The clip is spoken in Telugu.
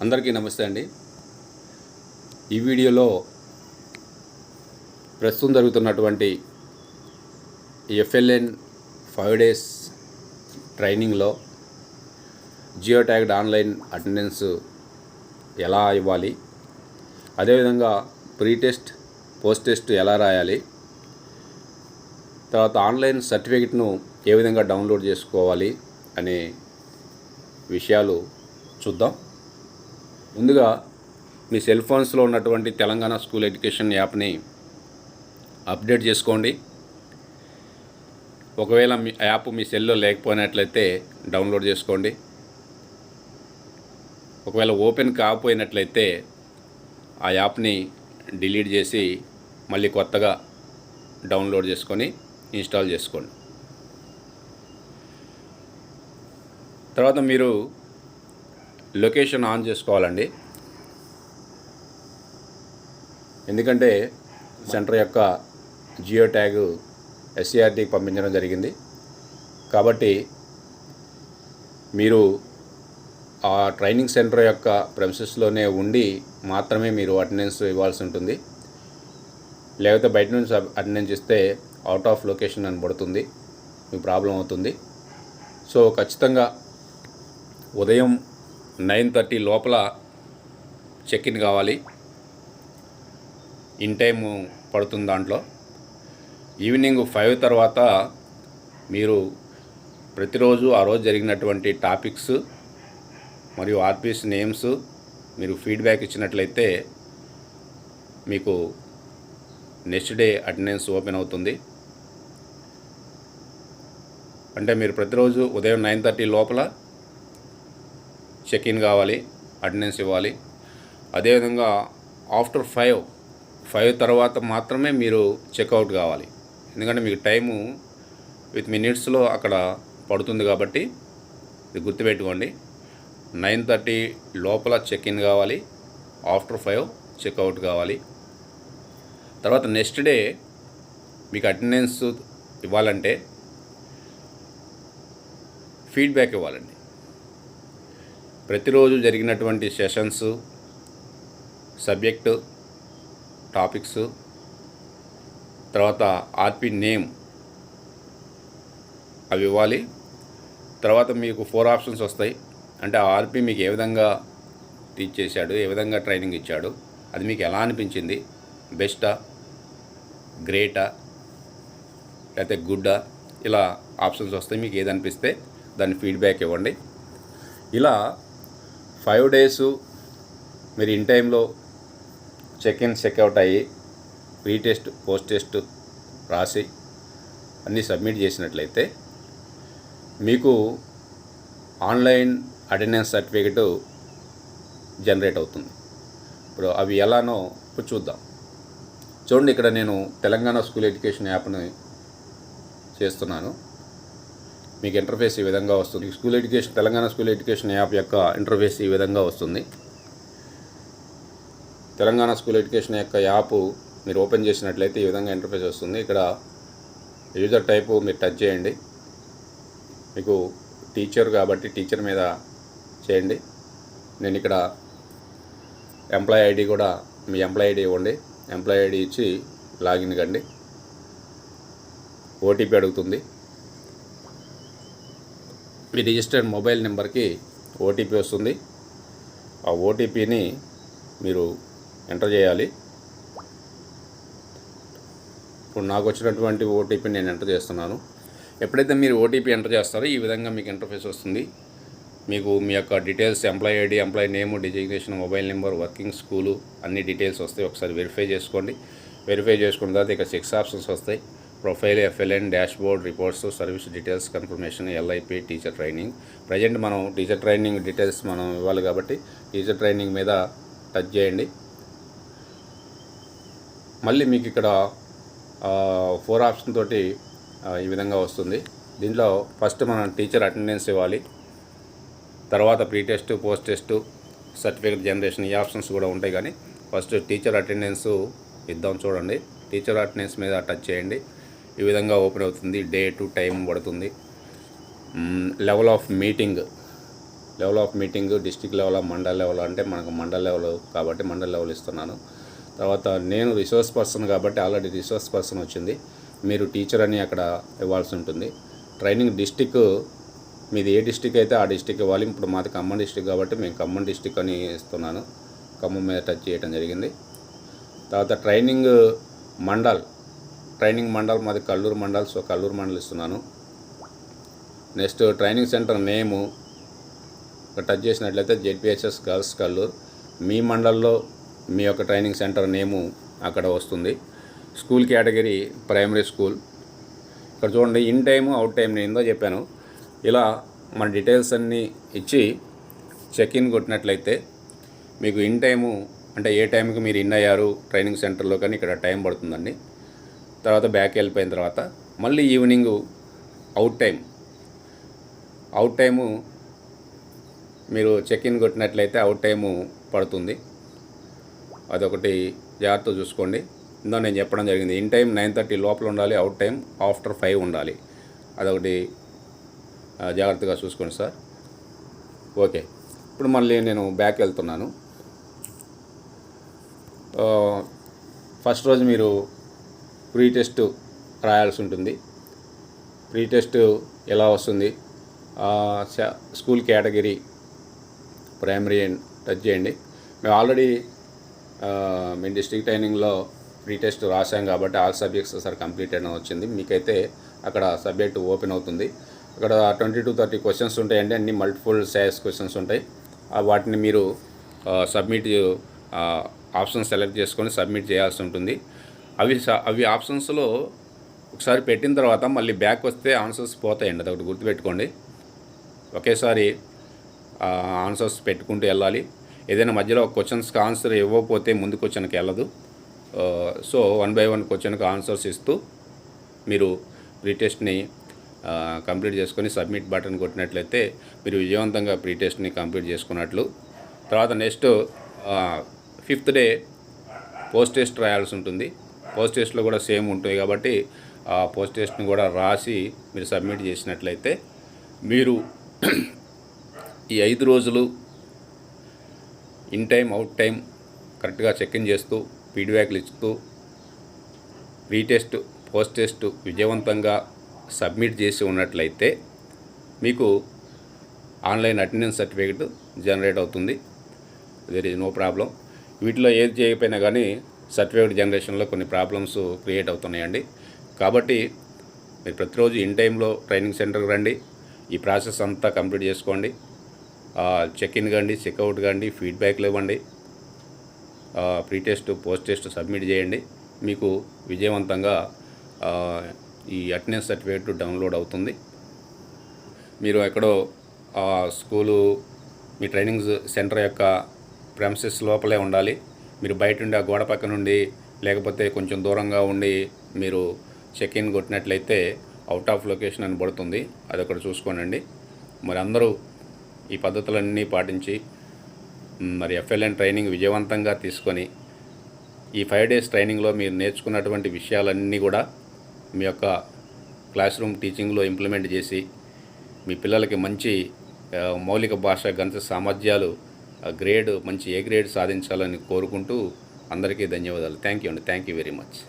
అందరికీ నమస్తే అండి. ఈ వీడియోలో ప్రస్తుతం జరుగుతున్నటువంటి FLN 5 days ట్రైనింగ్లో జియో ట్యాగ్డ్ ఆన్లైన్ అటెండెన్స్ ఎలా ఇవ్వాలి, అదేవిధంగా ప్రీ టెస్ట్ పోస్ట్ టెస్ట్ ఎలా రాయాలి, తర్వాత ఆన్లైన్ సర్టిఫికెట్ను ఏ విధంగా డౌన్లోడ్ చేసుకోవాలి అనే విషయాలు చూద్దాం. ముందుగా మీ సెల్ ఫోన్స్లో ఉన్నటువంటి తెలంగాణ స్కూల్ ఎడ్యుకేషన్ యాప్ని అప్డేట్ చేసుకోండి. ఒకవేళ మీ యాప్ మీ సెల్లో లేకపోయినట్లయితే డౌన్లోడ్ చేసుకోండి. ఒకవేళ ఓపెన్ కాకపోయినట్లయితే ఆ యాప్ని డిలీట్ చేసి మళ్ళీ కొత్తగా డౌన్లోడ్ చేసుకొని ఇన్స్టాల్ చేసుకోండి. తర్వాత మీరు లొకేషన్ ఆన్ చేసుకోవాలండి. ఎందుకంటే సెంటర్ యొక్క జియో ట్యాగ్ SCRTకి పంపించడం జరిగింది కాబట్టి మీరు ఆ ట్రైనింగ్ సెంటర్ యొక్క ప్రెమిసెస్లోనే ఉండి మాత్రమే మీరు అటెండెన్స్ ఇవ్వాల్సి ఉంటుంది. లేకపోతే బయట నుంచి అటెండెన్స్ ఇస్తే అవుట్ ఆఫ్ లొకేషన్ అని పడుతుంది, మీకు ప్రాబ్లం అవుతుంది. సో ఖచ్చితంగా ఉదయం 9:30 లోపల చెక్ ఇన్ కావాలి. ఇన్ టైము పడుతుంది దాంట్లో. ఈవినింగ్ 5 తర్వాత మీరు ప్రతిరోజు ఆ రోజు జరిగినటువంటి టాపిక్స్ మరియు ఆర్పీస్ నేమ్స్ మీరు ఫీడ్బ్యాక్ ఇచ్చినట్లయితే మీకు నెక్స్ట్ డే అటెండెన్స్ ఓపెన్ అవుతుంది. అంటే మీరు ప్రతిరోజు ఉదయం 9:30 లోపల చెక్ ఇన్ కావాలి, అటెండెన్స్ ఇవ్వాలి. అదేవిధంగా ఆఫ్టర్ 5 తర్వాత మాత్రమే మీరు చెక్అవుట్ కావాలి. ఎందుకంటే మీకు టైము విత్ మినిట్స్లో అక్కడ పడుతుంది కాబట్టి ఇది గుర్తుపెట్టుకోండి. 9:30 లోపల చెక్ ఇన్ కావాలి, ఆఫ్టర్ 5 చెక్అవుట్ కావాలి. తర్వాత నెక్స్ట్ డే మీకు అటెండెన్స్ ఇవ్వాలంటే ఫీడ్బ్యాక్ ఇవ్వాలండి. ప్రతిరోజు జరిగినటువంటి సెషన్స్, సబ్జెక్టు, టాపిక్స్, తర్వాత ఆర్పీ నేమ్ అవి ఇవ్వాలి. తర్వాత మీకు 4 ఆప్షన్స్ వస్తాయి. అంటే ఆ ఆర్పీ మీకు ఏ విధంగా టీచ్ చేశాడు, ఏ విధంగా ట్రైనింగ్ ఇచ్చాడు, అది మీకు ఎలా అనిపించింది, బెస్టా, గ్రేటా, లేకపోతే గుడ్డా, ఇలా ఆప్షన్స్ వస్తాయి. మీకు ఏది అనిపిస్తే దాన్ని ఫీడ్బ్యాక్ ఇవ్వండి. ఇలా 5 days మీరు ఇన్ టైంలో చెక్ ఇన్ చెక్అవుట్ అయ్యి ప్రీ టెస్ట్ పోస్ట్ టెస్ట్ రాసి అన్నీ సబ్మిట్ చేసినట్లయితే మీకు ఆన్లైన్ అటెండెన్స్ సర్టిఫికెట్ జనరేట్ అవుతుంది. ఇప్పుడు అవి ఎలానో ఇప్పుడు చూద్దాం. చూడండి, ఇక్కడ నేను తెలంగాణ స్కూల్ ఎడ్యుకేషన్ యాప్ని చేస్తున్నాను. మీకు ఇంటర్ఫేస్ ఈ విధంగా వస్తుంది. తెలంగాణ స్కూల్ ఎడ్యుకేషన్ యాప్ యొక్క ఇంటర్ఫేస్ ఈ విధంగా వస్తుంది. తెలంగాణ స్కూల్ ఎడ్యుకేషన్ యొక్క యాప్ మీరు ఓపెన్ చేసినట్లయితే ఈ విధంగా ఇంటర్ఫేస్ వస్తుంది. ఇక్కడ యూజర్ టైపు మీరు టచ్ చేయండి. మీకు టీచర్ కాబట్టి టీచర్ మీద చేయండి. నేను ఇక్కడ ఎంప్లాయీ ఐడి కూడా మీ ఎంప్లాయీ ఐడి ఇవ్వండి. ఎంప్లాయీ ఐడి ఇచ్చి లాగిన్ కండి. ఓటీపీ అడుగుతుంది. మీ రిజిస్టర్డ్ మొబైల్ నెంబర్కి ఓటీపీ వస్తుంది. ఆ ఓటీపీని మీరు ఎంటర్ చేయాలి. ఇప్పుడు నాకు వచ్చినటువంటి ఓటీపీని నేను ఎంటర్ చేస్తున్నాను. ఎప్పుడైతే మీరు ఓటీపీ ఎంటర్ చేస్తారో ఈ విధంగా మీకు ఇంటర్ఫేస్ వస్తుంది. మీకు మీ యొక్క డీటెయిల్స్, ఎంప్లాయీ ఐడి, ఎంప్లాయీ నేము, designation, mobile number, working school అన్ని డీటెయిల్స్ వస్తాయి. ఒకసారి వెరిఫై చేసుకోండి. వెరిఫై చేసుకున్న తర్వాత ఇక 6 ఆప్షన్స్ వస్తాయి. Profile, FLN, dashboard, reports, service details, confirmation, LIP, teacher training. Present మనం టీచర్ ట్రైనింగ్ డీటెయిల్స్ మనం ఇవ్వాలి కాబట్టి టీచర్ ట్రైనింగ్ మీద టచ్ చేయండి. మళ్ళీ మీకు ఇక్కడ 4 ఆప్షన్ తోటి ఈ విధంగా వస్తుంది. దీంట్లో ఫస్ట్ మనం టీచర్ అటెండెన్స్ ఇవ్వాలి. తర్వాత pre test post test certificate generation ఈ ఆప్షన్స్ కూడా ఉంటాయి. కానీ ఫస్ట్ టీచర్ అటెండెన్స్ ఇద్దాం. చూడండి, టీచర్ అటెండెన్స్ మీద టచ్ చేయండి. ఈ విధంగా ఓపెన్ అవుతుంది. డే టు టైం పడుతుంది. Level of meeting level of meeting district level, mandal level అంటే మనకు మండల్ లెవెల్ కాబట్టి మండల్ లెవెల్ ఇస్తున్నాను. తర్వాత నేను రిసోర్స్ పర్సన్ కాబట్టి ఆల్రెడీ రిసోర్స్ పర్సన్ వచ్చింది. మీరు టీచర్ అని అక్కడ ఇవ్వాల్సి ఉంటుంది. ట్రైనింగ్ డిస్టిక్ మీది ఏ డిస్టిక్ అయితే ఆ డిస్టిక్ ఇవ్వాలి. ఇప్పుడు మాది ఖమ్మం డిస్టిక్ కాబట్టి మేము ఖమ్మం డిస్టిక్ అని ఇస్తున్నాను. ఖమ్మం మీద టచ్ చేయడం జరిగింది. తర్వాత ట్రైనింగ్ మండల్ మాది కల్లూరు మండల్, సో కల్లూరు మండల్ ఇస్తున్నాను. నెక్స్ట్ ట్రైనింగ్ సెంటర్ నేము టచ్ చేసినట్లయితే జెడ్పిహెచ్ఎస్ గర్ల్స్ కల్లూరు. మీ మండల్లో మీ యొక్క ట్రైనింగ్ సెంటర్ నేము అక్కడ వస్తుంది. School category primary school. ఇక్కడ చూడండి, ఇన్ టైము అవుట్ టైం నేను ఏందో చెప్పాను. ఇలా మన డీటెయిల్స్ అన్నీ ఇచ్చి చెక్ ఇన్ కొట్టినట్లయితే మీకు ఇన్ టైము అంటే ఏ టైంకి మీరు ఇన్ అయ్యారు ట్రైనింగ్ సెంటర్లో కానీ ఇక్కడ టైం పడుతుందండి. తర్వాత బ్యాక్ వెళ్ళిపోయిన తర్వాత మళ్ళీ ఈవినింగ్ అవుట్ టైము మీరు చెక్ ఇన్ కొట్టినట్లయితే అవుట్ టైము పడుతుంది. అదొకటి జాగ్రత్త చూసుకోండి. ఇందో నేను చెప్పడం జరిగింది, ఇన్ టైం 9:30 లోపల ఉండాలి, అవుట్ టైం ఆఫ్టర్ 5 ఉండాలి. అదొకటి జాగ్రత్తగా చూసుకోండి సార్. ఓకే, ఇప్పుడు మళ్ళీ నేను బ్యాక్ వెళ్తున్నాను. ఫస్ట్ రోజు మీరు ప్రీ టెస్ట్ రాయాల్సి ఉంటుంది. ప్రీ టెస్ట్ ఎలా వస్తుంది? స్కూల్ కేటగిరీ ప్రైమరీ టచ్ చేయండి. మేము ఆల్రెడీ మీ డిస్ట్రిక్ట్ ట్రైనింగ్లో ప్రీ టెస్ట్ రాసాం కాబట్టి ఆల్ సబ్జెక్ట్స్ సార్ కంప్లీట్ అని వచ్చింది. మీకైతే అక్కడ సబ్జెక్ట్ ఓపెన్ అవుతుంది. అక్కడ 20 to 30 క్వశ్చన్స్ ఉంటాయండి. అన్ని మల్టిపుల్ చాయిస్ క్వశ్చన్స్ ఉంటాయి. వాటిని మీరు సబ్మిట్ ఆప్షన్ సెలెక్ట్ చేసుకొని సబ్మిట్ చేయాల్సి ఉంటుంది. అవి ఆప్షన్స్లో ఒకసారి పెట్టిన తర్వాత మళ్ళీ బ్యాక్ వస్తే ఆన్సర్స్ పోతాయండి. అదొకటి గుర్తుపెట్టుకోండి. ఒకేసారి ఆన్సర్స్ పెట్టుకుంటూ వెళ్ళాలి. ఏదైనా మధ్యలో క్వశ్చన్స్కి ఆన్సర్ ఇవ్వకపోతే ముందు క్వశ్చన్కి వెళ్ళదు. సో 1 by 1 క్వశ్చన్కి ఆన్సర్స్ ఇస్తూ మీరు ప్రీ టెస్ట్ని కంప్లీట్ చేసుకొని సబ్మిట్ బటన్ కొట్టినట్లయితే మీరు విజయవంతంగా ప్రీ టెస్ట్ని కంప్లీట్ చేసుకున్నట్లు. తర్వాత next 5th day post test రాయాల్సి ఉంటుంది. పోస్ట్ టెస్ట్లో కూడా సేమ్ ఉంటుంది కాబట్టి ఆ పోస్ట్ టెస్ట్ని కూడా రాసి మీరు సబ్మిట్ చేసినట్లయితే మీరు ఈ 5 రోజులు ఇన్ టైం అవుట్ టైం కరెక్ట్గా చెక్ ఇన్ చేస్తూ ఫీడ్బ్యాక్లు ఇస్తూ ప్రీ టెస్ట్ పోస్ట్ టెస్ట్ విజయవంతంగా సబ్మిట్ చేసి ఉన్నట్లయితే మీకు ఆన్లైన్ అటెండెన్స్ సర్టిఫికేట్ జనరేట్ అవుతుంది. There is no problem. వీటిలో ఏది చేయకపోయినా కానీ సర్టిఫికేట్ జనరేషన్లో కొన్ని ప్రాబ్లమ్స్ క్రియేట్ అవుతున్నాయండి. కాబట్టి మీరు ప్రతిరోజు ఇన్ టైంలో ట్రైనింగ్ సెంటర్కి రండి. ఈ ప్రాసెస్ అంతా కంప్లీట్ చేసుకోండి. చెక్ ఇన్ కండి, చెక్అవుట్ కండి, ఫీడ్బ్యాక్లు ఇవ్వండి, pre test post test submit చేయండి. మీకు విజయవంతంగా ఈ అటెండెన్స్ సర్టిఫికేట్ డౌన్లోడ్ అవుతుంది. మీరు ఎక్కడో స్కూలు మీ ట్రైనింగ్ సెంటర్ యొక్క ప్రెమిసెస్ లోపలే ఉండాలి. మీరు బయట ఉండి ఆ గోడ పక్క నుండి లేకపోతే కొంచెం దూరంగా ఉండి మీరు చెక్ ఇన్ కొట్టినట్లయితే అవుట్ ఆఫ్ లొకేషన్ అని పడుతుంది. అదొకటి చూసుకోనండి. మరి అందరూ ఈ పద్ధతులన్నీ పాటించి మరి FLN ట్రైనింగ్ విజయవంతంగా తీసుకొని ఈ 5 days ట్రైనింగ్లో మీరు నేర్చుకున్నటువంటి విషయాలన్నీ కూడా మీ యొక్క క్లాస్ రూమ్ టీచింగ్లో ఇంప్లిమెంట్ చేసి మీ పిల్లలకి మంచి మౌలిక భాష గణిత సామర్థ్యాలు మంచి A గ్రేడ్ సాధించాలని కోరుకుంటూ అందరికీ ధన్యవాదాలు. థ్యాంక్ యూ అండి. Thank you very much.